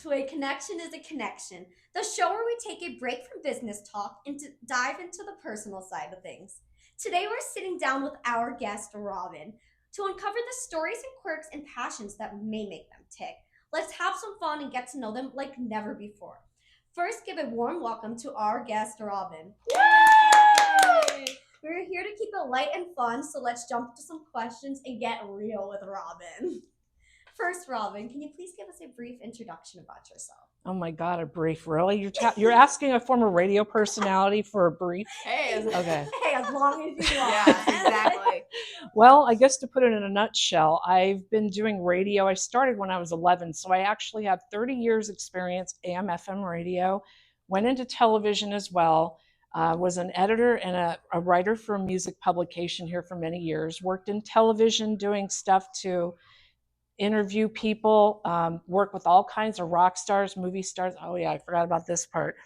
to A Connection is a Connection, the show where we take a break from business talk and dive into the personal side of things. Today we're sitting down with our guest, Robin, to uncover the stories and quirks and passions that may make them tick. Let's have some fun and get to know them like never before. First, give a warm welcome to our guest, Robin. Yay! We're here to keep it light and fun, so let's jump into some questions and get real with Robin. First, Robin, can you please give us a brief introduction about yourself? Oh my God, a brief, really? You're asking a former radio personality for a brief? Hey, okay. Hey, as long as you want. Yeah, exactly. Well, I guess to put it in a nutshell, I've been doing radio. I started when I was 11, so I actually have 30 years experience AM, FM radio, went into television as well, was an editor and a writer for a music publication here for many years, worked in television doing stuff to interview people, work with all kinds of rock stars, movie stars. Oh yeah, I forgot about this part.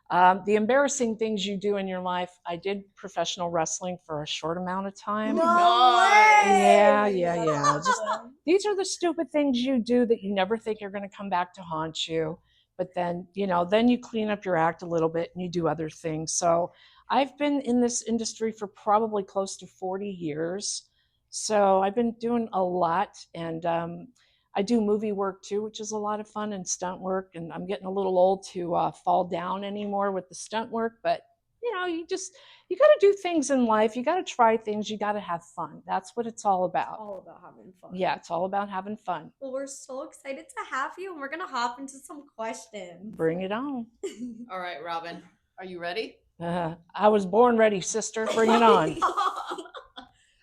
The embarrassing things you do in your life. I did professional wrestling for a short amount of time. No way! Yeah. Just these are the stupid things you do that you never think you're going to come back to haunt you. But then, then you clean up your act a little bit and you do other things. So I've been in this industry for probably close to 40 years. So I've been doing a lot, and I do movie work too, which is a lot of fun, and stunt work. And I'm getting a little old to fall down anymore with the stunt work, but you got to do things in life. You got to try things. You got to have fun. That's what it's all about. It's all about having fun. Yeah, it's all about having fun. Well, we're so excited to have you, and we're gonna hop into some questions. Bring it on. All right, Robin, are you ready? I was born ready, sister. Bring it on.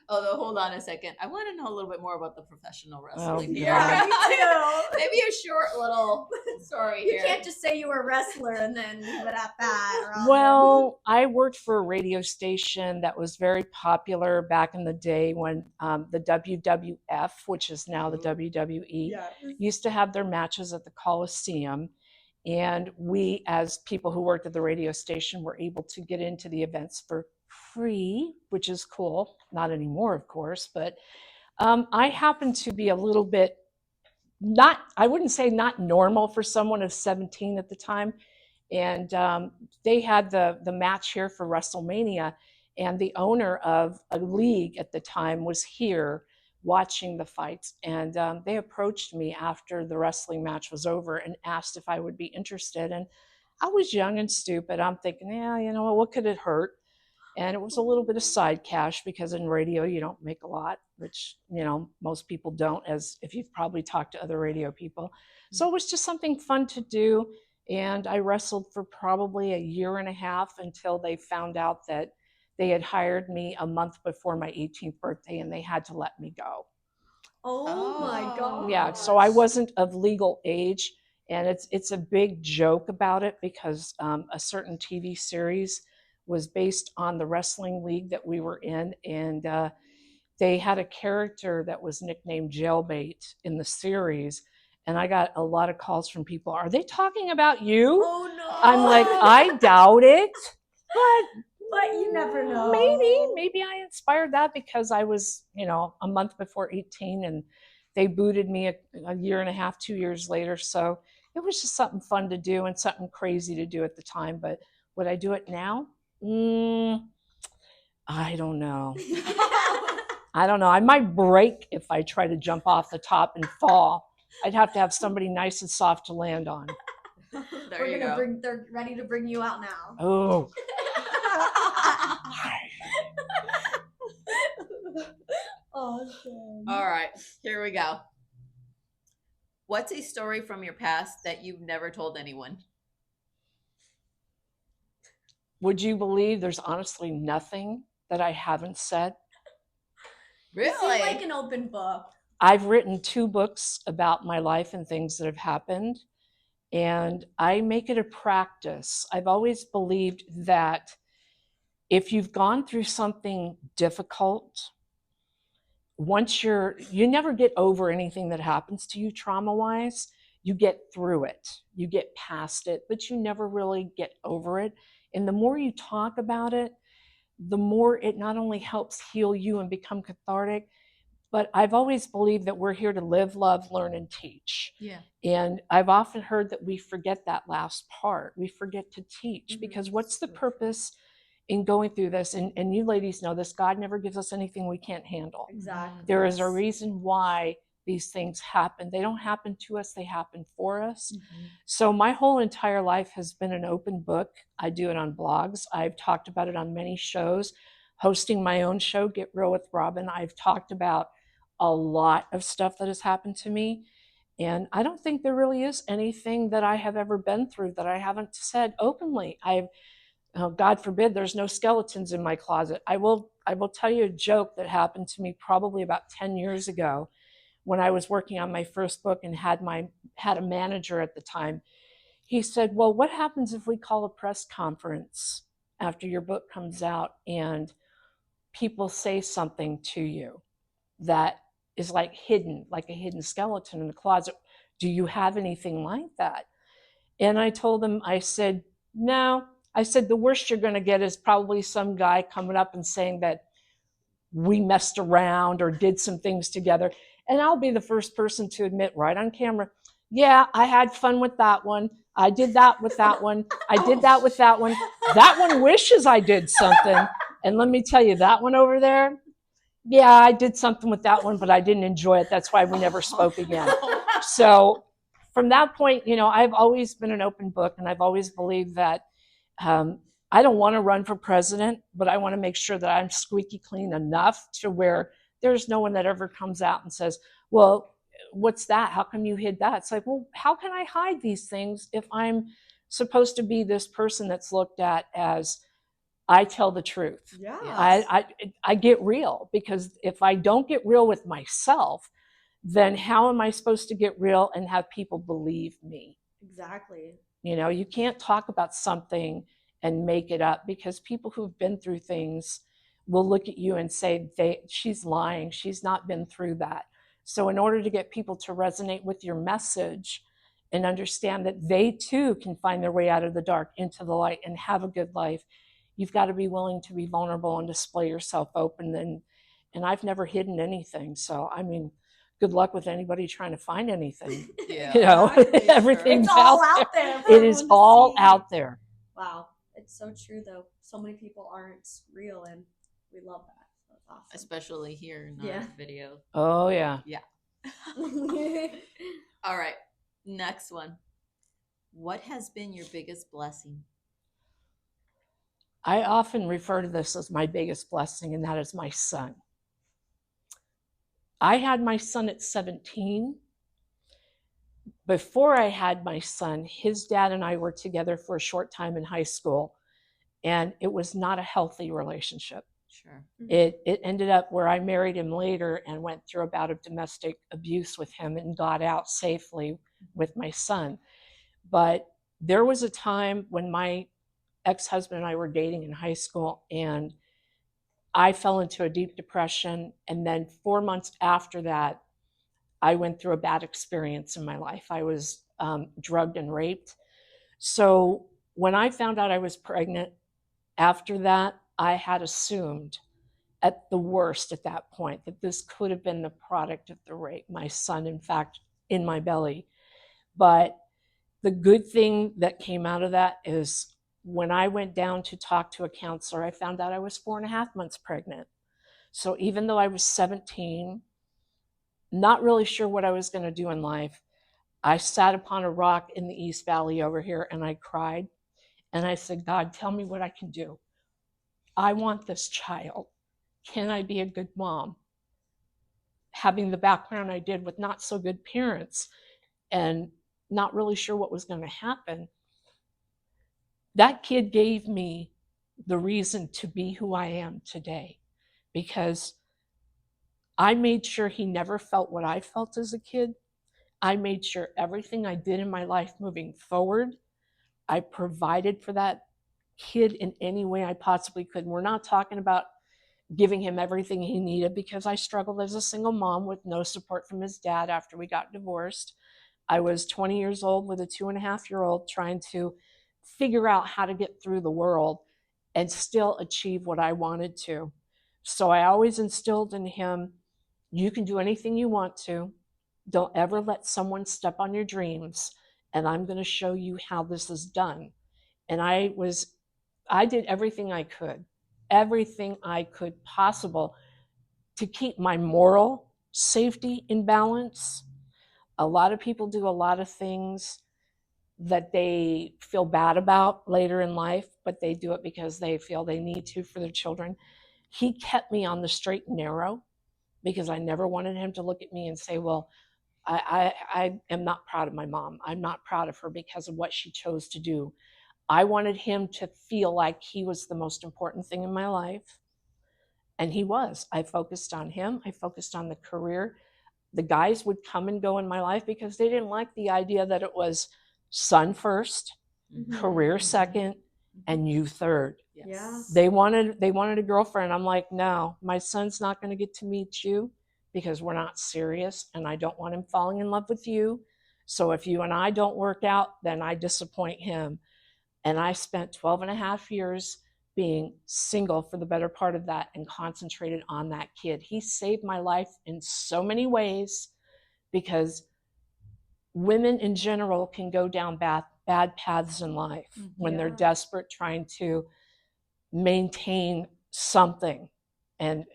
Although, hold on a second. I want to know a little bit more about the professional wrestling. Yeah, me too. Maybe a short little story You here. can't just say you were a wrestler and then leave it at that. Robin. Well, I worked for a radio station that was very popular back in the day when the WWF, which is now the WWE, used to have their matches at the Coliseum. And we, as people who worked at the radio station, were able to get into the events for free, which is cool. Not anymore, of course, but I happen to be a little bit I wouldn't say not normal for someone of 17 at the time. And they had the match here for WrestleMania, and the owner of a league at the time was here watching the fights, and they approached me after the wrestling match was over and asked if I would be interested. And I was young and stupid. I'm thinking, yeah, what could it hurt? And it was a little bit of side cash, because in radio you don't make a lot, which most people don't, as if you've probably talked to other radio people. So it was just something fun to do. And I wrestled for probably a year and a half until they found out that they had hired me a month before my 18th birthday, and they had to let me go. Oh my God. Yeah, so I wasn't of legal age, and it's a big joke about it, because a certain TV series was based on the wrestling league that we were in, and they had a character that was nicknamed Jailbait in the series. And I got a lot of calls from people, are they talking about you? Oh no. I'm like, I doubt it, but you never know. Maybe I inspired that, because I was, a month before 18, and they booted me a year and a half, 2 years later. So it was just something fun to do and something crazy to do at the time. But would I do it now? I don't know. I might break if I try to jump off the top and fall. I'd have to have somebody nice and soft to land on. They're ready to bring you out now. Oh. Awesome. All right, here we go. What's a story from your past that you've never told anyone? Would you believe there's honestly nothing that I haven't said? Really? You seem like an open book. I've written 2 books about my life and things that have happened, and I make it a practice. I've always believed that if you've gone through something difficult, you never get over anything that happens to you trauma-wise. You get through it, you get past it, but you never really get over it. And the more you talk about it, the more it not only helps heal you and become cathartic, But I've always believed that we're here to live, love, learn, and teach. Yeah. And I've often heard that we forget that last part. We forget to teach, because what's the purpose in going through this? And you ladies know this, God never gives us anything we can't handle. Exactly. There is a reason why these things happen. They don't happen to us, they happen for us. So my whole entire life has been an open book. I do it on blogs. I've talked about it on many shows. Hosting my own show, Get Real with Robin, I've talked about a lot of stuff that has happened to me. And I don't think there really is anything that I have ever been through that I haven't said openly. God forbid, there's no skeletons in my closet. I will tell you a joke that happened to me probably about 10 years ago when I was working on my first book and had a manager at the time. He said, well, what happens if we call a press conference after your book comes out and people say something to you that is like a hidden skeleton in the closet? Do you have anything like that? And I told him, I said, no. I said, the worst you're going to get is probably some guy coming up and saying that we messed around or did some things together. And I'll be the first person to admit right on camera, yeah, I had fun with that one. I did that with that one. I did that with that one. That one wishes I did something. And let me tell you, that one over there, yeah, I did something with that one, but I didn't enjoy it. That's why we never spoke again. So from that point, I've always been an open book, and I've always believed that I don't want to run for president, but I want to make sure that I'm squeaky clean enough to where there's no one that ever comes out and says, well, what's that? How come you hid that? It's like, well, how can I hide these things if I'm supposed to be this person that's looked at as I tell the truth? Yeah. I get real, because if I don't get real with myself, then how am I supposed to get real and have people believe me? Exactly. You can't talk about something and make it up, because people who've been through things will look at you and say, she's lying. She's not been through that. So in order to get people to resonate with your message and understand that they too can find their way out of the dark into the light and have a good life, you've got to be willing to be vulnerable and display yourself open. And I've never hidden anything. So, I mean, good luck with anybody trying to find anything. Yeah. Exactly. Everything's It's all out there. It is all out there. Wow. It's so true, though. So many people aren't real, and we love that. That's awesome. Especially here in our video. Oh, yeah. Yeah. All right. Next one. What has been your biggest blessing? I often refer to this as my biggest blessing, and that is my son. I had my son at 17. Before I had my son, his dad and I were together for a short time in high school, and it was not a healthy relationship. Sure. It ended up where I married him later and went through a bout of domestic abuse with him and got out safely with my son. But there was a time when my ex-husband and I were dating in high school, and I fell into a deep depression. And then 4 months after that, I went through a bad experience in my life. I was drugged and raped. So when I found out I was pregnant, after that, I had assumed at the worst at that point that this could have been the product of the rape, my son, in fact, in my belly. But the good thing that came out of that is when I went down to talk to a counselor, I found out I was 4.5 months pregnant. So even though I was 17, not really sure what I was going to do in life, I sat upon a rock in the East Valley over here and I cried. And I said, God, tell me what I can do. I want this child. Can I be a good mom? Having the background I did with not so good parents and not really sure what was going to happen, that kid gave me the reason to be who I am today, because I made sure he never felt what I felt as a kid. I made sure everything I did in my life moving forward, I provided for that kid in any way I possibly could. And we're not talking about giving him everything he needed, because I struggled as a single mom with no support from his dad after we got divorced. I was 20 years old with a 2.5-year-old trying to figure out how to get through the world and still achieve what I wanted to. So I always instilled in him You can do anything you want to. Don't ever let someone step on your dreams, and I'm going to show you how this is done. And I did everything I could possible to keep my moral safety in balance. A lot of people do a lot of things that they feel bad about later in life, but they do it because they feel they need to for their children. He kept me on the straight and narrow because I never wanted him to look at me and say, well, I am not proud of my mom. I'm not proud of her because of what she chose to do. I wanted him to feel like he was the most important thing in my life. And he was. I focused on him. I focused on the career. The guys would come and go in my life because they didn't like the idea that it was son first, career second, and you third. Yeah. They wanted a girlfriend. I'm like, no, my son's not going to get to meet you because we're not serious, and I don't want him falling in love with you. So if you and I don't work out, then I disappoint him. And I spent 12 and a half years being single for the better part of that and concentrated on that kid. He saved my life in so many ways because women in general can go down bad paths in life when they're desperate trying to maintain something. And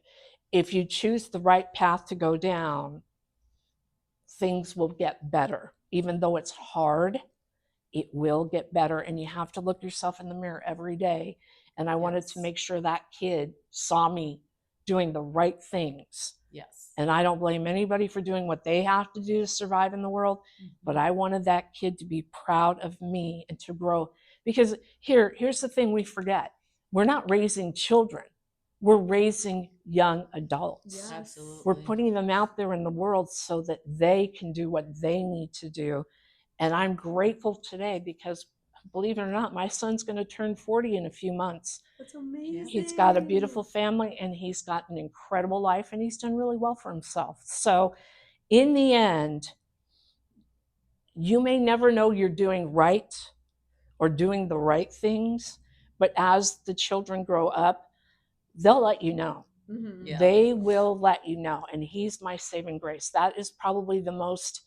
if you choose the right path to go down, things will get better. Even though it's hard, it will get better. And you have to look yourself in the mirror every day. And I wanted to make sure that kid saw me doing the right things. Yes. And I don't blame anybody for doing what they have to do to survive in the world. But I wanted that kid to be proud of me and to grow. Because here's the thing we forget. We're not raising children. We're raising young adults. Yes. Absolutely. We're putting them out there in the world so that they can do what they need to do. And I'm grateful today because, believe it or not, my son's going to turn 40 in a few months. That's amazing. He's got a beautiful family and he's got an incredible life and he's done really well for himself. So in the end, you may never know you're doing right or doing the right things, but as the children grow up, they'll let you know. Yeah. They will let you know. And he's my saving grace. That is probably the most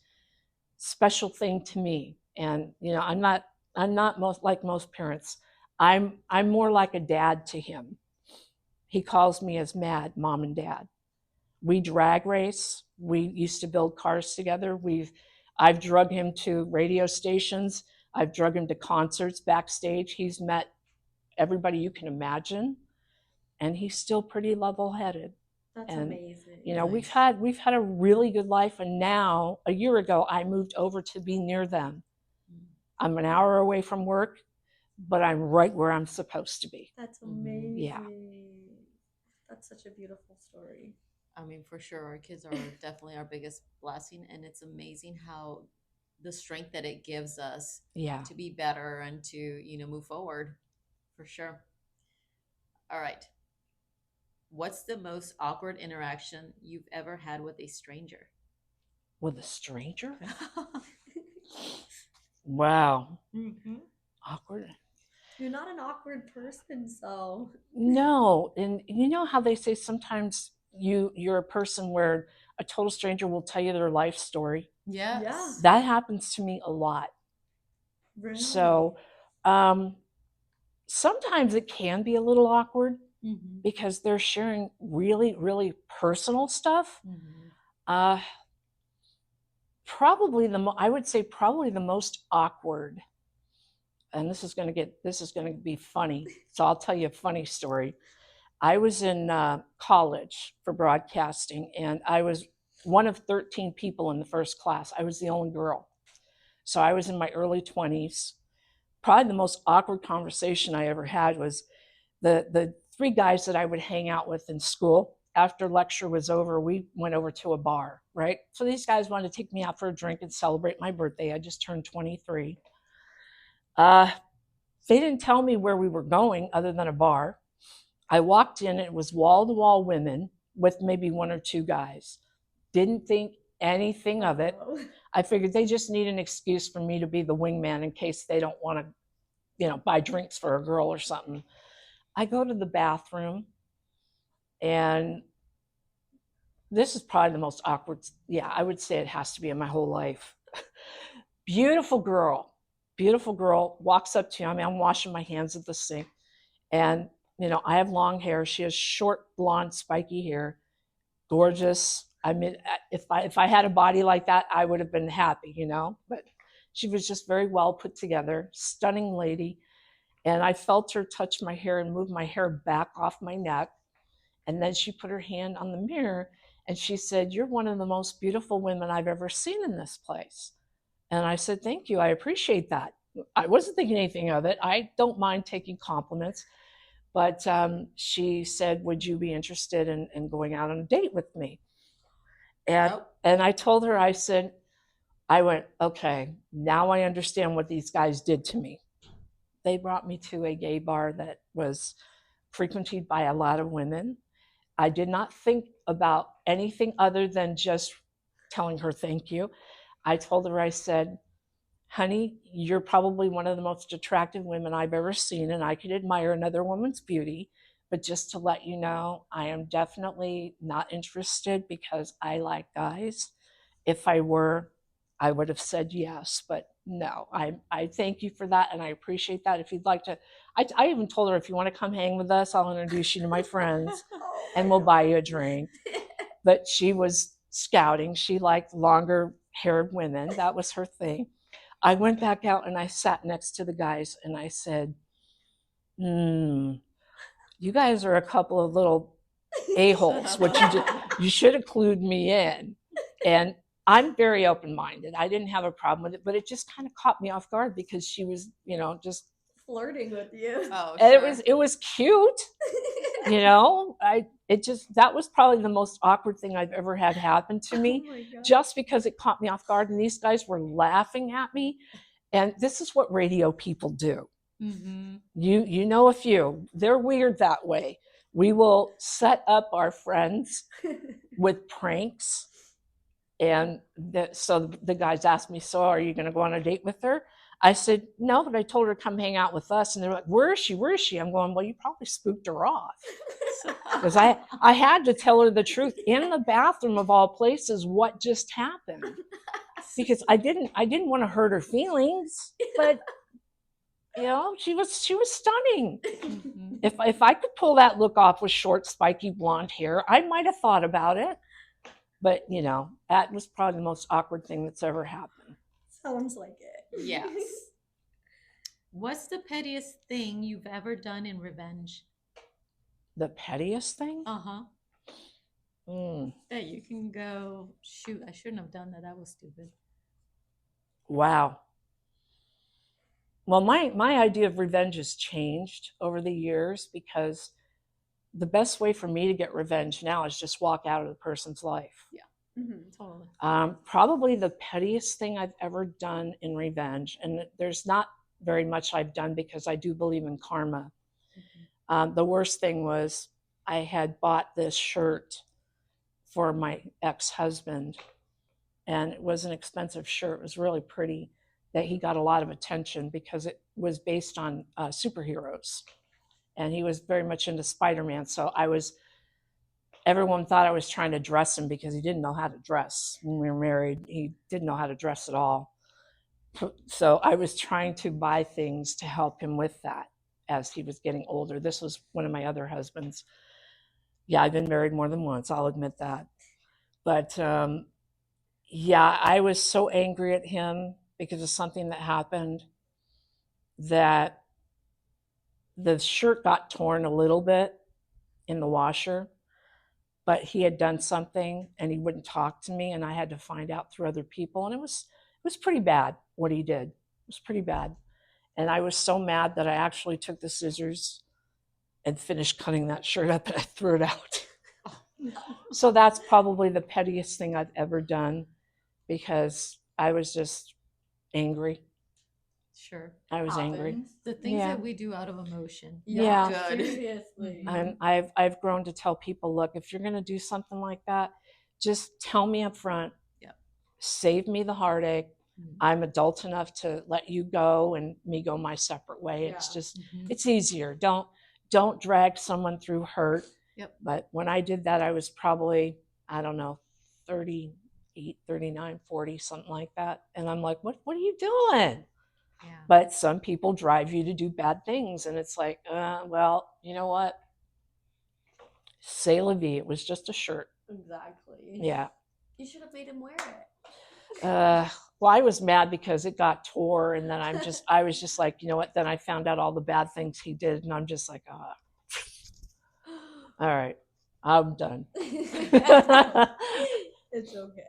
special thing to me. And I'm not like most parents. I'm more like a dad to him. He calls me as Mad Mom and Dad. We drag race. We used to build cars together. I've drug him to radio stations. I've drug him to concerts backstage. He's met everybody you can imagine, and he's still pretty level-headed. That's and, amazing. We've had a really good life, and now a year ago I moved over to be near them. I'm an hour away from work, but I'm right where I'm supposed to be. That's amazing. Yeah. That's such a beautiful story. I mean, for sure, our kids are definitely our biggest blessing, and it's amazing how the strength that it gives us to be better and to move forward. For sure. All right. What's the most awkward interaction you've ever had with a stranger? With a stranger? Wow. Awkward. You're not an awkward person, so. No. And you know how they say sometimes you're a person where a total stranger will tell you their life story? Yes. Yeah. That happens to me a lot. Really? So sometimes it can be a little awkward because they're sharing really, really personal stuff. I would say probably the most awkward, and this is going to be funny. So I'll tell you a funny story. I was in college for broadcasting, and I was one of 13 people in the first class. I was the only girl. So I was in my early 20s. Probably the most awkward conversation I ever had was the three guys that I would hang out with in school. After lecture was over, we went over to a bar, right? So these guys wanted to take me out for a drink and celebrate my birthday. I just turned 23. They didn't tell me where we were going other than a bar. I walked in, it was wall-to-wall women with maybe one or two guys. Didn't think anything of it. I figured they just need an excuse for me to be the wingman in case they don't want to, buy drinks for a girl or something. I go to the bathroom, and this is probably the most awkward. Yeah, I would say it has to be in my whole life. Beautiful girl walks up to me. I mean, I'm washing my hands at the sink, and I have long hair. She has short, blonde, spiky hair. Gorgeous. I mean, if I had a body like that, I would have been happy, But she was just very well put together, stunning lady. And I felt her touch my hair and move my hair back off my neck. And then she put her hand on the mirror and she said, "You're one of the most beautiful women I've ever seen in this place." And I said, "Thank you. I appreciate that." I wasn't thinking anything of it. I don't mind taking compliments. But she said, "Would you be interested in going out on a date with me?" And I told her, I went, "Okay, now I understand what these guys did to me." They brought me to a gay bar that was frequented by a lot of women. I did not think about anything other than just telling her thank you. I told her, I said, "Honey, you're probably one of the most attractive women I've ever seen, and I could admire another woman's beauty. But just to let you know, I am definitely not interested because I like guys. If I were, I would have said yes, but no, I thank you for that, and I appreciate that. If you'd like to, I even told her, if you want to come hang with us, I'll introduce you to my friends, and we'll buy you a drink." But she was scouting. She liked longer-haired women. That was her thing. I went back out and I sat next to the guys and I said, "You guys are a couple of little a-holes. You should have clued me in." And I'm very open-minded. I didn't have a problem with it, but it just kind of caught me off guard because she was, just flirting with you. Oh, and sure. it was cute. That was probably the most awkward thing I've ever had happen to me, just because it caught me off guard and these guys were laughing at me. And this is what radio people do. Mm-hmm. You know a few. They're weird that way. We will set up our friends with pranks. And so the guys asked me, "So are you going to go on a date with her?" I said, "No, but I told her to come hang out with us." And they're like, "Where is she? Where is she?" I'm going, "Well, you probably spooked her off." Because I had to tell her the truth in the bathroom of all places what just happened. Because I didn't want to hurt her feelings, but she was stunning. Mm-hmm. If I could pull that look off with short, spiky blonde hair, I might have thought about it. But that was probably the most awkward thing that's ever happened. Sounds like it. Yes. What's the pettiest thing you've ever done in revenge? The pettiest thing? Uh-huh. That you can go, shoot, I shouldn't have done that. That was stupid. Wow. Well, my idea of revenge has changed over the years because the best way for me to get revenge now is just walk out of the person's life. Yeah. Mm-hmm, totally. Probably the pettiest thing I've ever done in revenge, and there's not very much I've done because I do believe in karma. Mm-hmm. The worst thing was I had bought this shirt for my ex-husband, and it was an expensive shirt. It was really pretty, that he got a lot of attention because it was based on superheroes, and he was very much into Spider-Man. So everyone thought I was trying to dress him because he didn't know how to dress. When we were married, he didn't know how to dress at all. So I was trying to buy things to help him with that as he was getting older. This was one of my other husbands. Yeah, I've been married more than once, I'll admit that. But yeah, I was so angry at him because of something that happened, that the shirt got torn a little bit in the washer, but he had done something and he wouldn't talk to me, and I had to find out through other people. And it was pretty bad what he did. It was pretty bad. And I was so mad that I actually took the scissors and finished cutting that shirt up and I threw it out. So that's probably the pettiest thing I've ever done, because I was just angry. Sure. I was angry. The things that we do out of emotion. Yeah. Good. Seriously. And I've grown to tell people, look, if you're going to do something like that, just tell me up front. Yep. Save me the heartache. Mm-hmm. I'm adult enough to let you go and me go my separate way. Yeah. It's just, it's easier. Don't drag someone through hurt. Yep. But when I did that, I was probably, I don't know, 38, 39, 40, something like that. And I'm like, what are you doing? Yeah. But some people drive you to do bad things. And it's like, well, you know what? C'est la vie. It was just a shirt. Exactly. Yeah. You should have made him wear it. Well, I was mad because it got tore. And then I was just like, you know what? Then I found out all the bad things he did. And I'm just like, all right, I'm done. It's okay.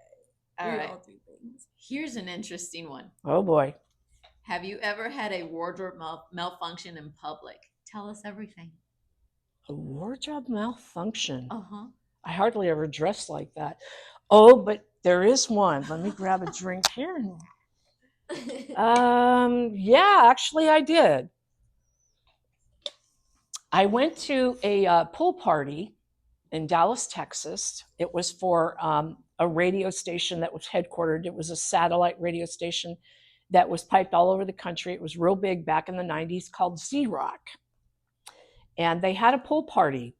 All right. All do things. Here's an interesting one. Oh boy. Have you ever had a wardrobe malfunction in public? Tell us everything. A wardrobe malfunction? Uh-huh. I hardly ever dress like that. Oh, but there is one. Let me grab a drink here. Yeah, actually I did. I went to a pool party in Dallas, Texas. It was for a radio station that was headquartered. It was a satellite radio station that was piped all over the country. It was real big back in the 90s, called Z-Rock. And they had a pool party.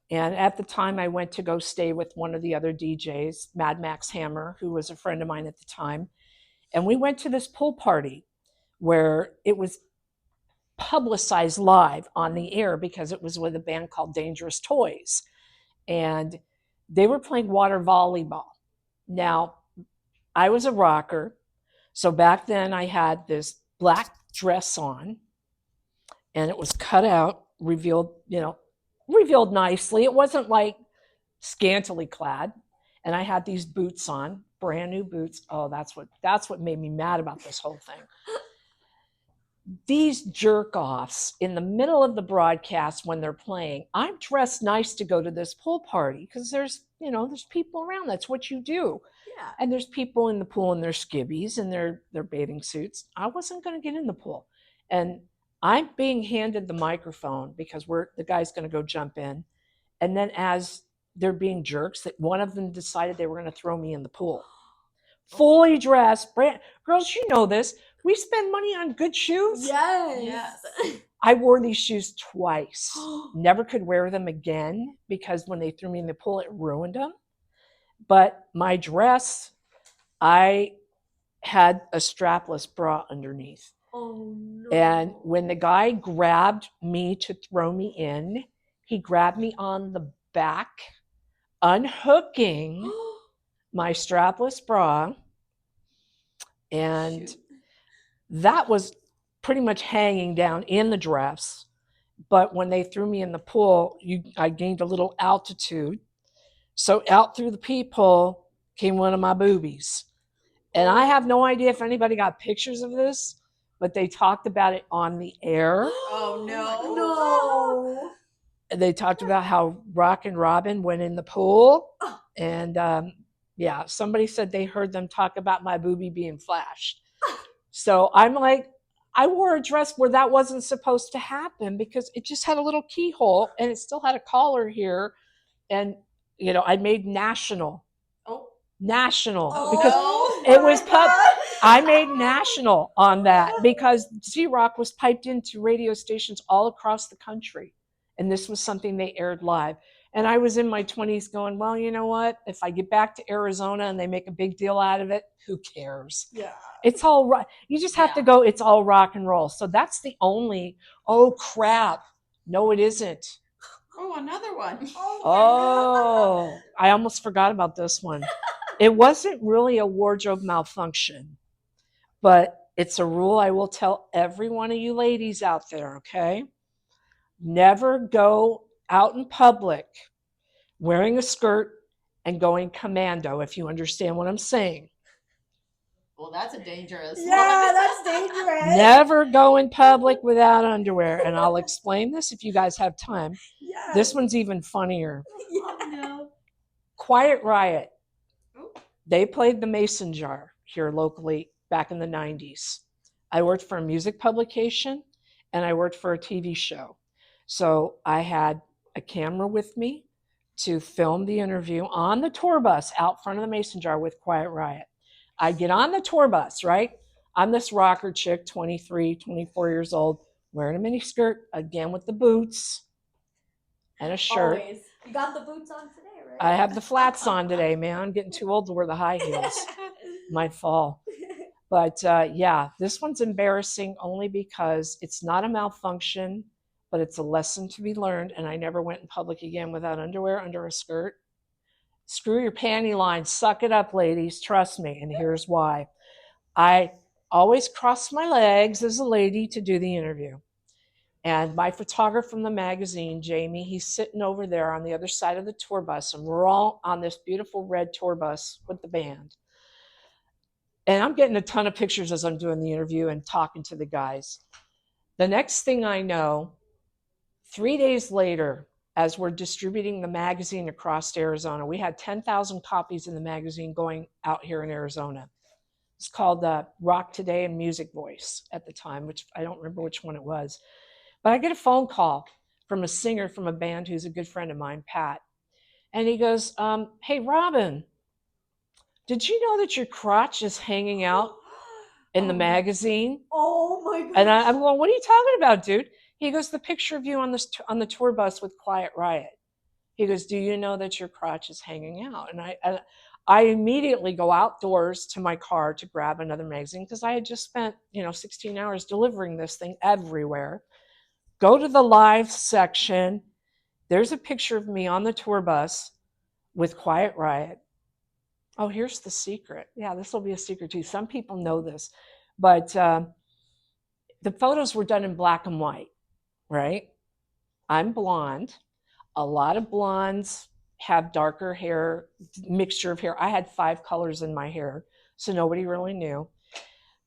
And at the time, I went to go stay with one of the other DJs, Mad Max Hammer, who was a friend of mine at the time. And we went to this pool party where it was publicized live on the air because it was with a band called Dangerous Toys. And they were playing water volleyball. Now, I was a rocker. So back then I had this black dress on and it was cut out, revealed nicely. It wasn't like scantily clad. And I had these boots on, brand new boots. Oh, that's what made me mad about this whole thing. These jerk-offs in the middle of the broadcast when they're playing, I'm dressed nice to go to this pool party because there's people around. That's what you do. Yeah. And there's people in the pool in their skivvies and their bathing suits. I wasn't going to get in the pool. And I'm being handed the microphone because the guy's going to go jump in. And then as they're being jerks, that one of them decided they were going to throw me in the pool. Fully dressed. Girls, you know this. We spend money on good shoes. Yes. I wore these shoes twice. Never could wear them again because when they threw me in the pool, it ruined them. But my dress, I had a strapless bra underneath. Oh, no. And when the guy grabbed me to throw me in, he grabbed me on the back, unhooking my strapless bra. And that was pretty much hanging down in the dress. But when they threw me in the pool, I gained a little altitude. So out through the peephole came one of my boobies. And I have no idea if anybody got pictures of this, but they talked about it on the air. Oh, no. No. They talked about how Rockin' Robin went in the pool. And somebody said they heard them talk about my boobie being flashed. So I'm like, I wore a dress where that wasn't supposed to happen because it just had a little keyhole and it still had a collar here. And, I made national. National. Because it was I made national on that because Z-Rock was piped into radio stations all across the country. And this was something they aired live. And I was in my 20s going, well, you know what? If I get back to Arizona and they make a big deal out of it, who cares? Yeah. It's all right. You just have to go, it's all rock and roll. So that's the only, oh, crap. No, it isn't. Oh, another one. Oh, I almost forgot about this one. It wasn't really a wardrobe malfunction, but it's a rule I will tell every one of you ladies out there, okay? Never go out in public wearing a skirt and going commando, if you understand what I'm saying. Well, that's a dangerous one. Yeah, that's dangerous. Never go in public without underwear. And I'll explain this if you guys have time. Yes. This one's even funnier. Oh, no. Quiet Riot. They played the Mason Jar here locally back in the 90s. I worked for a music publication and I worked for a TV show. So I had a camera with me to film the interview on the tour bus out front of the Mason Jar with Quiet Riot. I get on the tour bus, right? I'm this rocker chick, 23, 24 years old, wearing a mini skirt, again with the boots and a shirt. Always. You got the boots on today, I have the flats on today, man. I'm getting too old to wear the high heels. Might fall. But yeah, this one's embarrassing only because it's not a malfunction, but it's a lesson to be learned. And I never went in public again without underwear under a skirt. Screw your panty line. Suck it up, ladies. Trust me. And here's why. I always cross my legs as a lady to do the interview. And my photographer from the magazine, Jamie, he's sitting over there on the other side of the tour bus. And we're all on this beautiful red tour bus with the band. And I'm getting a ton of pictures as I'm doing the interview and talking to the guys. The next thing I know, 3 days later, as we're distributing the magazine across Arizona, we had 10,000 copies in the magazine going out here in Arizona. It's called Rock Today and Music Voice at the time, which I don't remember which one it was. But I get a phone call from a singer from a band who's a good friend of mine, Pat. And he goes, hey, Robin, did you know that your crotch is hanging out in the magazine? Oh my gosh. And I'm going, what are you talking about, dude? He goes, the picture of you on the tour bus with Quiet Riot. He goes, do you know that your crotch is hanging out? And I immediately go outdoors to my car to grab another magazine because I had just spent 16 hours delivering this thing everywhere. Go to the live section. There's a picture of me on the tour bus with Quiet Riot. Oh, here's the secret. Yeah, this will be a secret too. Some people know this, but the photos were done in black and white, right? I'm blonde. A lot of blondes have darker hair, mixture of hair. I had 5 colors in my hair, so nobody really knew.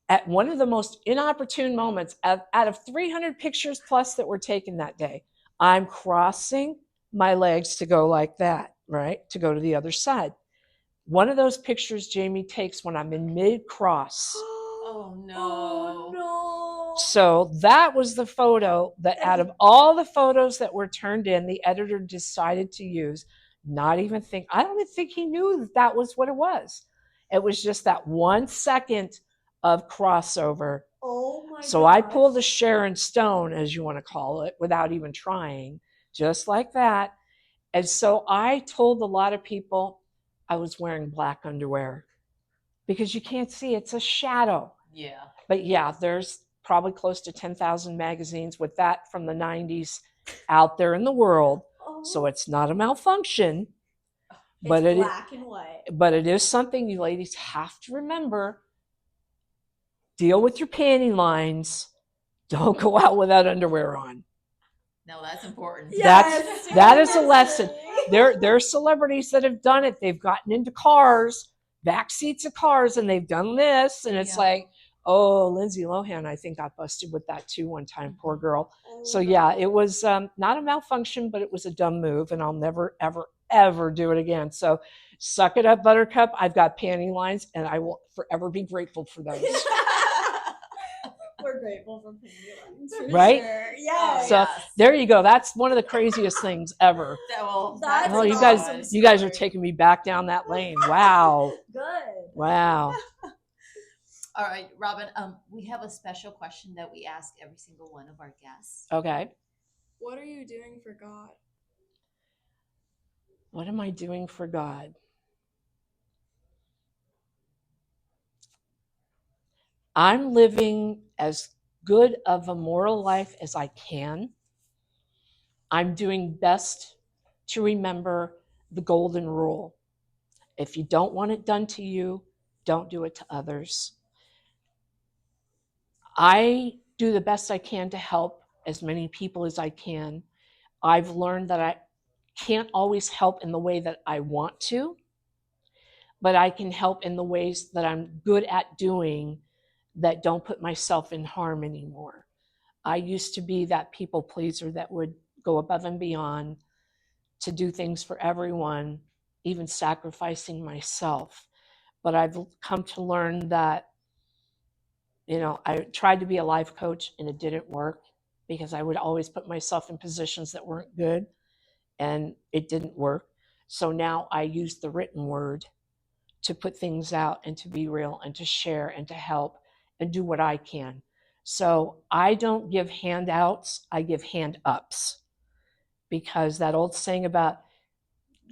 At one of the most inopportune moments, out of 300 pictures plus that were taken that day, I'm crossing my legs to go like that, right? To go to the other side. One of those pictures Jamie takes when I'm in mid-cross. Oh, no. Oh, no. So that was the photo that out of all the photos that were turned in, the editor decided to use. I don't even think he knew that was what it was. It was just that 1 second of crossover. Oh my So gosh. I pulled a Sharon Stone, as you want to call it, without even trying, just like that. And so I told a lot of people I was wearing black underwear because you can't see, it's a shadow. Yeah. But yeah, there's probably close to 10,000 magazines with that from the 90s out there in the world. Oh. So it's not a malfunction. But it's black and white. But it is something you ladies have to remember. Deal with your panty lines. Don't go out without underwear on. No, that's important. Yes, that is a lesson. There are celebrities that have done it. They've gotten into cars, back seats of cars, and they've done this. And it's like, oh, Lindsay Lohan, I think, got busted with that too one time. Poor girl. So yeah, it was not a malfunction, but it was a dumb move, and I'll never, ever, ever do it again. So suck it up, Buttercup. I've got panty lines, and I will forever be grateful for those. We're grateful for panty lines, right? Sure. Yes. So there you go. That's one of the craziest things ever. That's you guys are taking me back down that lane. Wow. Good. Wow. All right, Robin, we have a special question that we ask every single one of our guests. Okay. What are you doing for God? What am I doing for God? I'm living as good of a moral life as I can. I'm doing best to remember the golden rule. If you don't want it done to you, don't do it to others. I do the best I can to help as many people as I can. I've learned that I can't always help in the way that I want to, but I can help in the ways that I'm good at doing that don't put myself in harm anymore. I used to be that people pleaser that would go above and beyond to do things for everyone, even sacrificing myself. But I've come to learn that, I tried to be a life coach and it didn't work because I would always put myself in positions that weren't good and it didn't work. So now I use the written word to put things out and to be real and to share and to help and do what I can. So I don't give handouts, I give hand ups. Because that old saying about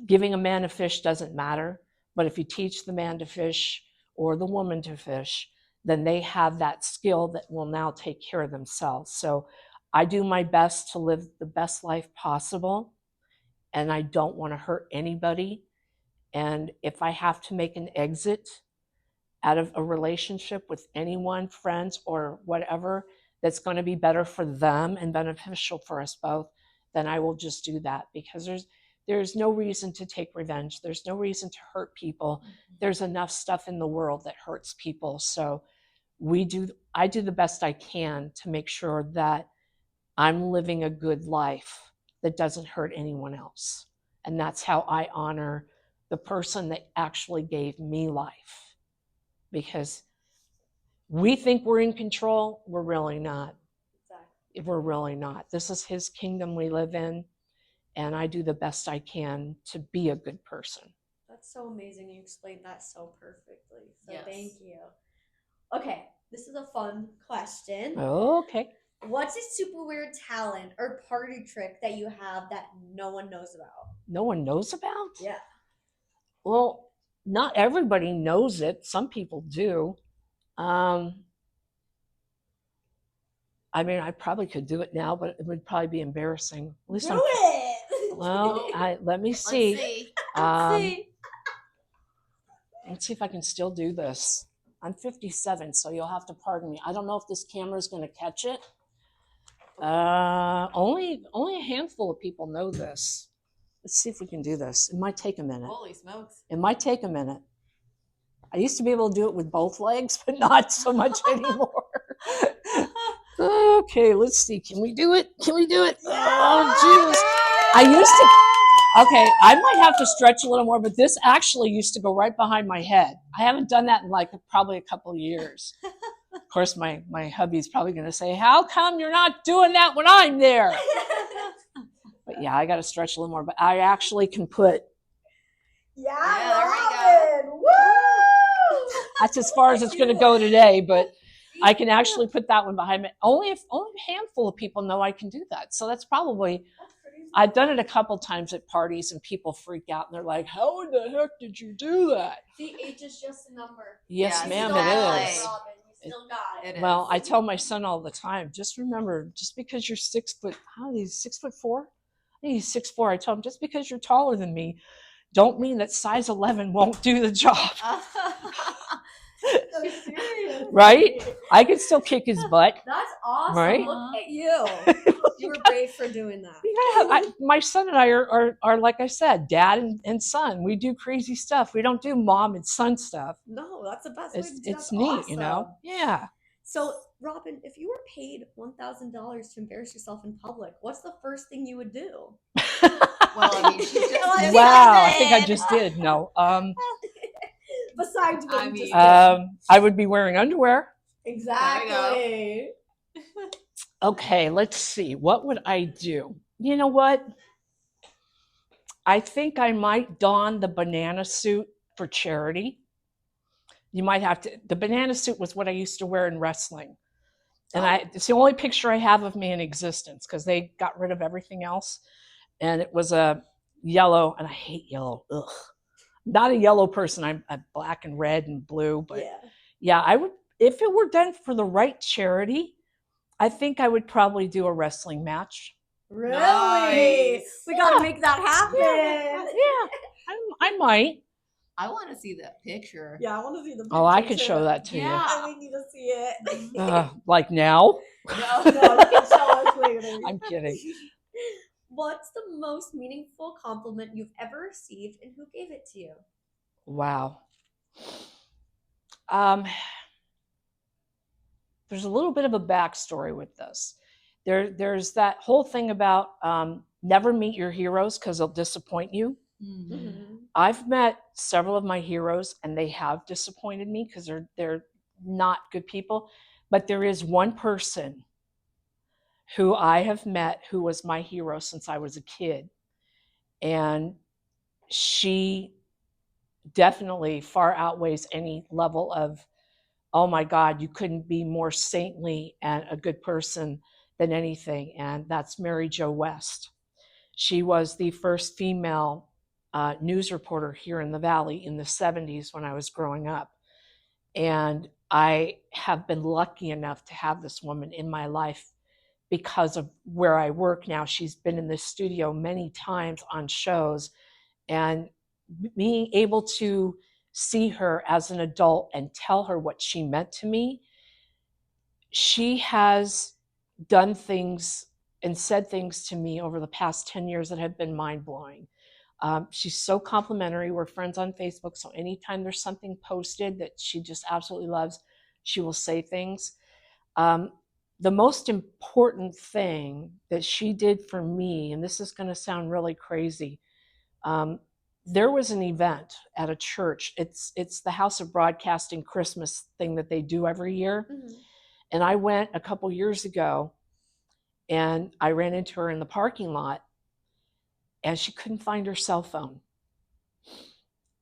giving a man a fish doesn't matter, but if you teach the man to fish or the woman to fish, then they have that skill that will now take care of themselves. So I do my best to live the best life possible, and I don't want to hurt anybody. And if I have to make an exit out of a relationship with anyone, friends or whatever, that's going to be better for them and beneficial for us both, then I will just do that, because there's no reason to take revenge. There's no reason to hurt people. There's enough stuff in the world that hurts people. So I do the best I can to make sure that I'm living a good life that doesn't hurt anyone else. And that's how I honor the person that actually gave me life. Because we think we're in control, we're really not. Exactly. We're really not. This is his kingdom we live in, and I do the best I can to be a good person. That's so amazing. You explained that so perfectly. So yes. Thank you. Okay, this is a fun question. Okay. What's a super weird talent or party trick that you have that no one knows about? No one knows about? Yeah. Well, not everybody knows it. Some people do. I mean, I probably could do it now, but it would probably be embarrassing. At least do it. Well, let me see. Let's see. Let's see if I can still do this. I'm 57, so you'll have to pardon me. I don't know if this camera is going to catch it. Only a handful of people know this. Let's see if we can do this. It might take a minute. Holy smokes. It might take a minute. I used to be able to do it with both legs, but not so much anymore. Okay, let's see. Can we do it? Can we do it? Oh, jeez. I used to. Okay, I might have to stretch a little more, but this actually used to go right behind my head. I haven't done that in like probably a couple of years. Of course, my hubby's probably going to say, how come you're not doing that when I'm there? But yeah, I got to stretch a little more. But I actually can put. Yeah, there we go. Woo! That's as far as it's going to go today, but I can actually put that one behind me. Only a handful of people know I can do that. So that's probably, I've done it a couple times at parties and people freak out and they're like, how in the heck did you do that? See, age is just a number. Yes, Yeah, ma'am, Robin, it is. you still got it. Well, I tell my son all the time, just remember, just because you're 6 foot, how is he, 6'4"? I think he's 6'4". I tell him, just because you're taller than me, don't mean that size 11 won't do the job. So serious. Right? I can still kick his butt. That's awesome. Right? Look at you. You were brave for doing that. Yeah, my son and I are like I said, dad and son. We do crazy stuff. We don't do mom and son stuff. No, that's the best way to do it. It's neat, awesome. You know? Yeah. So, Robin, if you were paid $1,000 to embarrass yourself in public, what's the first thing you would do? Well, I mean, she just did wow, it. I think I just did. No. Besides what you just I would be wearing underwear. Exactly. Okay, let's see. What would I do? You know what? I think I might don the banana suit for charity. You might have to. The banana suit was what I used to wear in wrestling. And it's the only picture I have of me in existence because they got rid of everything else. And it was a yellow, and I hate yellow. Ugh. Not a yellow person. I'm black and red and blue. But yeah, I would, if it were done for the right charity, I think I would probably do a wrestling match. Really? Nice. We got to make that happen. Yeah, I might. I want to see that picture. Yeah, I want to see the picture. Oh, I could show that to Yeah. We need to see it. you. Like now? No, you can show us later. I'm kidding. What's the most meaningful compliment you've ever received, and who gave it to you? Wow. There's a little bit of a backstory with this. There's that whole thing about never meet your heroes because they'll disappoint you. Mm-hmm. I've met several of my heroes, and they have disappointed me because they're not good people. But there is one person who I have met who was my hero since I was a kid. And she definitely far outweighs any level of, oh my God, you couldn't be more saintly and a good person than anything. And that's Mary Jo West. She was the first female news reporter here in the Valley in the 70s when I was growing up. And I have been lucky enough to have this woman in my life because of where I work now. She's been in the studio many times on shows, and being able to see her as an adult and tell her what she meant to me, she has done things and said things to me over the past 10 years that have been mind-blowing. She's so complimentary. We're friends on Facebook, so anytime there's something posted that she just absolutely loves, she will say things. The most important thing that she did for me, and this is going to sound really crazy, there was an event at a church. It's the House of Broadcasting Christmas thing that they do every year. Mm-hmm. And I went a couple years ago, and I ran into her in the parking lot, and she couldn't find her cell phone.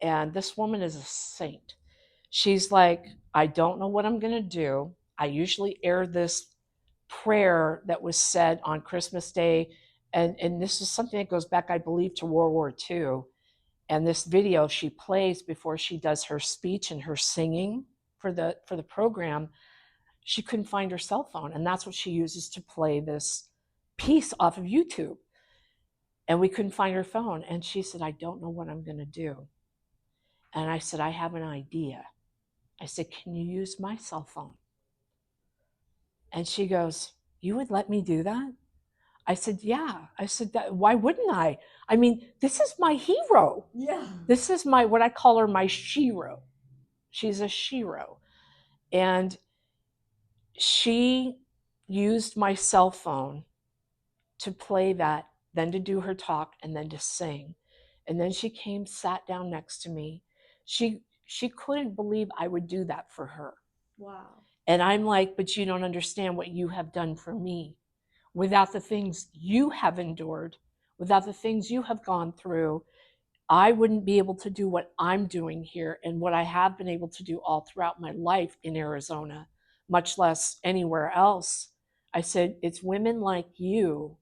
And this woman is a saint. She's like, I don't know what I'm going to do. I usually air this prayer that was said on Christmas Day. And this is something that goes back, I believe, to World War II. And this video she plays before she does her speech and her singing for the program, she couldn't find her cell phone. And that's what she uses to play this piece off of YouTube. And we couldn't find her phone. And she said, I don't know what I'm going to do. And I said, I have an idea. I said, can you use my cell phone? And she goes, you would let me do that? I said, yeah. I said, why wouldn't I? I mean, this is my hero. Yeah. This is what I call her my shero. She's a shero. And she used my cell phone to play that, then to do her talk, and then to sing. And then she came, sat down next to me. She couldn't believe I would do that for her. Wow. And I'm like, but you don't understand what you have done for me. Without the things you have endured, without the things you have gone through, I wouldn't be able to do what I'm doing here and what I have been able to do all throughout my life in Arizona, much less anywhere else. I said, it's women like you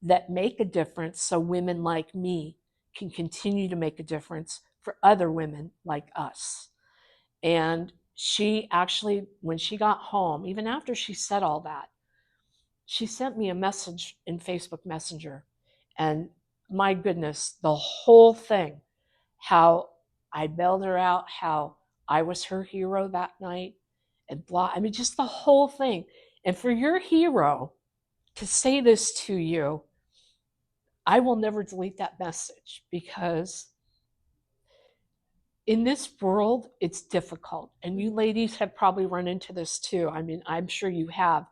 that make a difference so women like me can continue to make a difference for other women like us. And she actually, when she got home, even after she said all that, she sent me a message in Facebook Messenger. And my goodness, the whole thing, how I bailed her out, how I was her hero that night, and blah. I mean, just the whole thing. And for your hero to say this to you, I will never delete that message, because in this world, it's difficult. And you ladies have probably run into this too. I mean, I'm sure you have.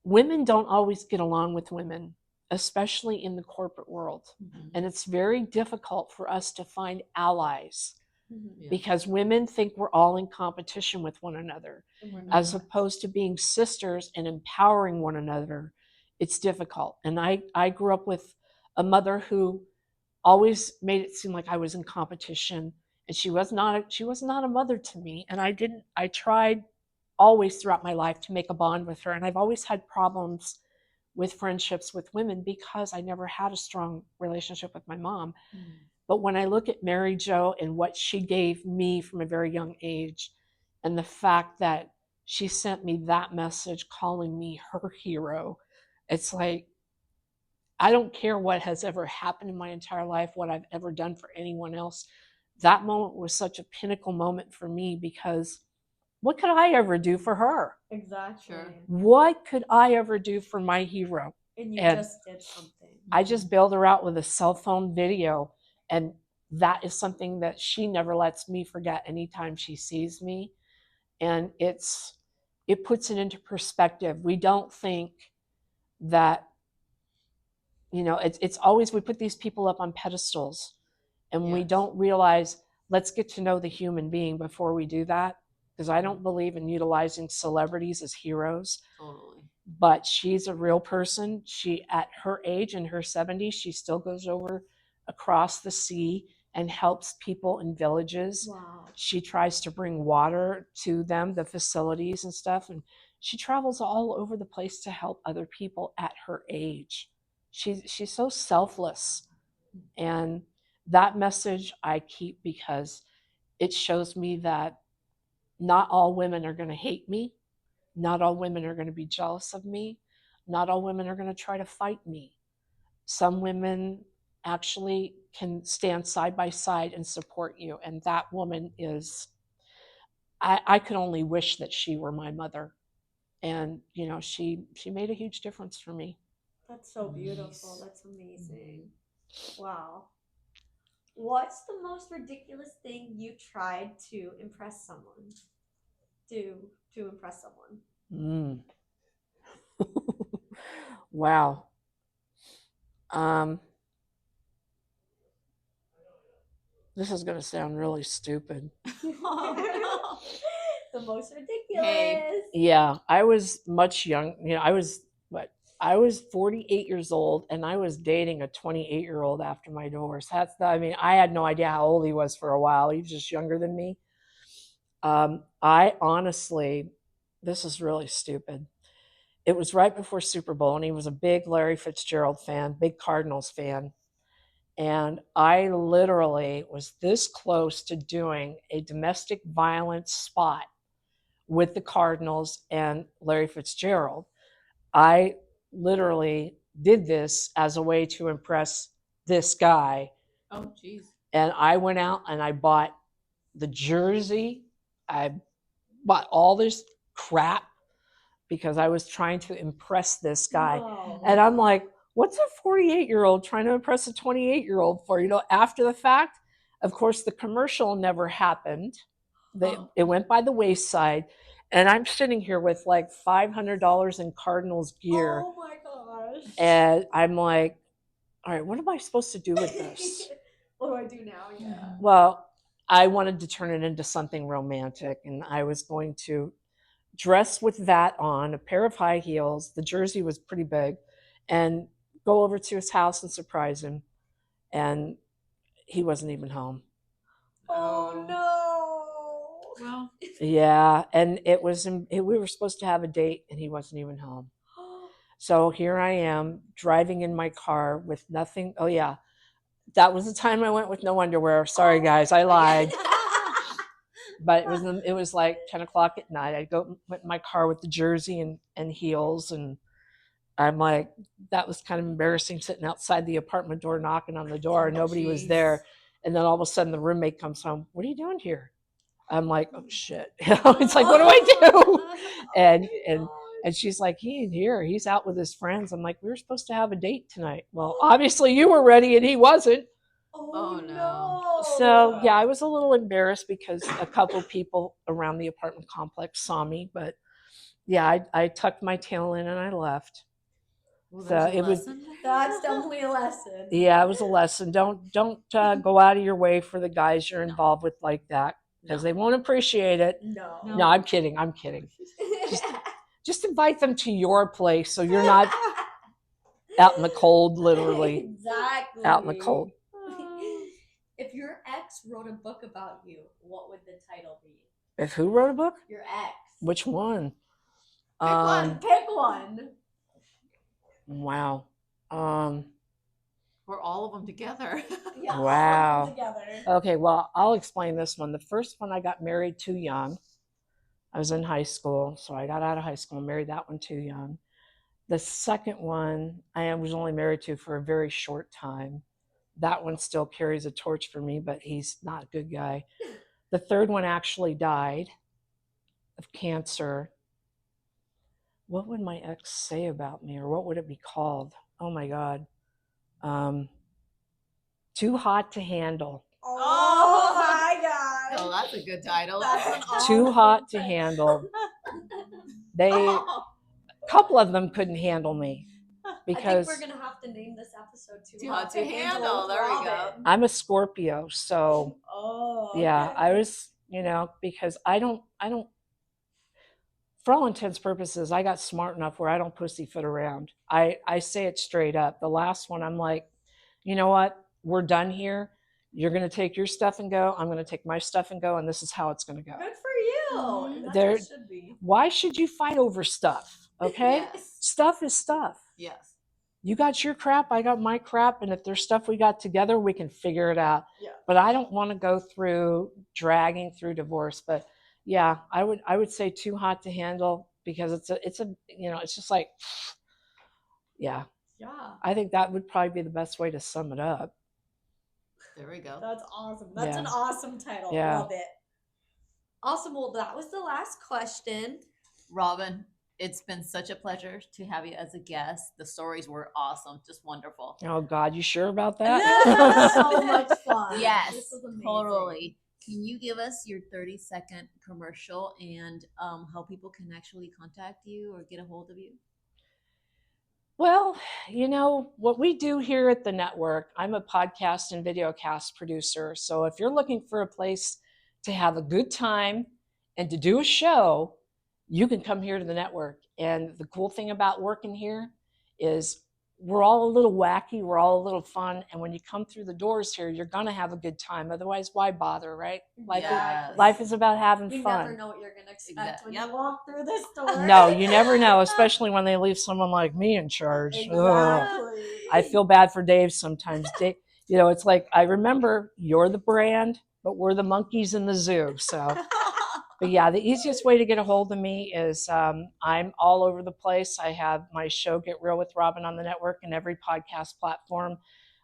Women don't always get along with women, especially in the corporate world. Mm-hmm. And it's very difficult for us to find allies, mm-hmm. because women think we're all in competition with one another, as opposed to being sisters and empowering one another. It's difficult. And I grew up with a mother who always made it seem like I was in competition, and she was not a mother to me. And I tried always throughout my life to make a bond with her. And I've always had problems with friendships with women because I never had a strong relationship with my mom. Mm. But when I look at Mary Jo and what she gave me from a very young age, and the fact that she sent me that message calling me her hero, it's like, I don't care what has ever happened in my entire life, what I've ever done for anyone else. That moment was such a pinnacle moment for me, because what could I ever do for her? Exactly. Sure. What could I ever do for my hero? And you just did something. I just bailed her out with a cell phone video. And that is something that she never lets me forget anytime she sees me. And it puts it into perspective. We don't think that, it's always, we put these people up on pedestals, and yes. We don't realize, let's get to know the human being before we do that. Because I don't believe in utilizing celebrities as heroes. Totally. But she's a real person. She, at her age, in her 70s, she still goes over across the sea and helps people in villages. Wow. She tries to bring water to them, the facilities and stuff. And she travels all over the place to help other people at her age. She's so selfless. And That message I keep because it shows me that not all women are going to hate me. Not all women are going to be jealous of me. Not all women are going to try to fight me. Some women actually can stand side by side and support you. And that woman is, I could only wish that she were my mother. And, she made a huge difference for me. That's so beautiful. That's amazing. Wow. What's the most ridiculous thing you tried to impress someone? To impress someone. Wow. This is going to sound really stupid. Oh, no. The most ridiculous. Hey. Yeah, I was much young. I was 48 years old, and I was dating a 28-year-old after my divorce. I had no idea how old he was for a while. He was just younger than me. I honestly, this is really stupid. It was right before Super Bowl, and he was a big Larry Fitzgerald fan, big Cardinals fan. And I literally was this close to doing a domestic violence spot with the Cardinals and Larry Fitzgerald. I literally did this as a way to impress this guy. Oh, geez. And I went out and I bought the jersey. I bought all this crap because I was trying to impress this guy. No. And I'm like, what's a 48-year-old trying to impress a 28-year-old for? After the fact, of course, the commercial never happened. It went by the wayside. And I'm sitting here with like $500 in Cardinals gear. Oh my gosh. And I'm like, all right, what am I supposed to do with this? What do I do now? Yeah. Well, I wanted to turn it into something romantic. And I was going to dress with that on, a pair of high heels. The jersey was pretty big. And go over to his house and surprise him. And he wasn't even home. Oh no. Well, yeah, and we were supposed to have a date and he wasn't even home. So here I am driving in my car with nothing. Oh yeah, that was the time I went with no underwear. Sorry guys, I lied. But it was like 10 o'clock at night. I went in my car with the jersey and heels, and I'm like, that was kind of embarrassing sitting outside the apartment door knocking on the door. Nobody was there. And then all of a sudden the roommate comes home. What are you doing here? I'm like, oh shit. It's like, what do I do? And she's like, he ain't here. He's out with his friends. I'm like, we were supposed to have a date tonight. Well, obviously you were ready and he wasn't. Oh no. So yeah, I was a little embarrassed because a couple people around the apartment complex saw me, but yeah, I tucked my tail in and I left. Well, that's definitely a lesson. Yeah, it was a lesson. Don't go out of your way for the guys you're involved with like that, because they won't appreciate it. No, I'm kidding. Just invite them to your place so you're not out in the cold, literally. Exactly. Out in the cold. If your ex wrote a book about you, what would the title be? If who wrote a book? Your ex. Which one? Pick one. Pick one. Wow. Or all of them together. Yeah, wow. all of them together. Okay, well, I'll explain this one. The first one, I got married too young. I was in high school, so I got out of high school and married that one too young. The second one, I was only married to for a very short time. That one still carries a torch for me, but he's not a good guy. The third one actually died of cancer. What would my ex say about me, or what would it be called? Oh my God. Too hot to handle. Oh my God. Oh, that's a good title. That's Too hot to handle. A couple of them couldn't handle me because I think we're gonna have to name this episode Too Hot to Handle. There we go. I'm a Scorpio, so yeah, okay. I was, because I don't, for all intents and purposes, I got smart enough where I don't pussyfoot around. I say it straight up. The last one, I'm like, you know what? We're done here. You're going to take your stuff and go. I'm going to take my stuff and go, and this is how it's going to go. Good for you. Mm-hmm. That's how it should be. Why should you fight over stuff? Okay? Yes. Stuff is stuff. Yes. you got your crap, I got my crap, and if there's stuff we got together, we can figure it out. Yeah. But I don't want to go through dragging through divorce. But yeah, I would say too hot to handle, because it's a it's just like, yeah. Yeah. I think that would probably be the best way to sum it up. There we go. That's awesome. That's an Yeah. awesome title. Yeah. Love it. Awesome. Well, that was the last question. Robin, it's been such a pleasure to have you as a guest. The stories were awesome, just wonderful. Oh God, you sure about This that? was so much fun. Yes, This was amazing. totally. Can you give us your 30-second commercial and how people can actually contact you or get a hold of you? Well, what we do here at the network, I'm a podcast and videocast producer. So if you're looking for a place to have a good time and to do a show, you can come here to the network. And the cool thing about working here is we're all a little wacky, we're all a little fun. And when you come through the doors here, you're going to have a good time. Otherwise, why bother, right? Life is about having You fun. never know what you're going to expect Exactly. when you walk through this door. No, you never know, especially when they leave someone like me in charge. Exactly. Ugh. I feel bad for Dave sometimes. Dave, it's like, I remember you're the brand, but we're the monkeys in the zoo. So, but yeah, the easiest way to get a hold of me is I'm all over the place. I have my show, Get Real with Robin, on the network and every podcast platform.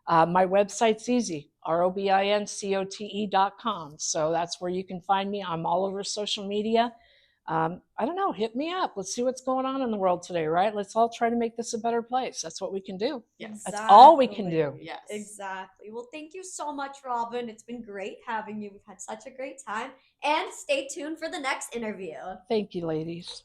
My website's easy, robincote.com. So that's where you can find me. I'm all over social media. I don't know, hit me up. Let's see what's going on in the world today, right? Let's all try to make this a better place. That's what we can do. Yes. That's all we can do. Yes. Exactly. Well, thank you so much, Robin. It's been great having you. We've had such a great time. And stay tuned for the next interview. Thank you, ladies.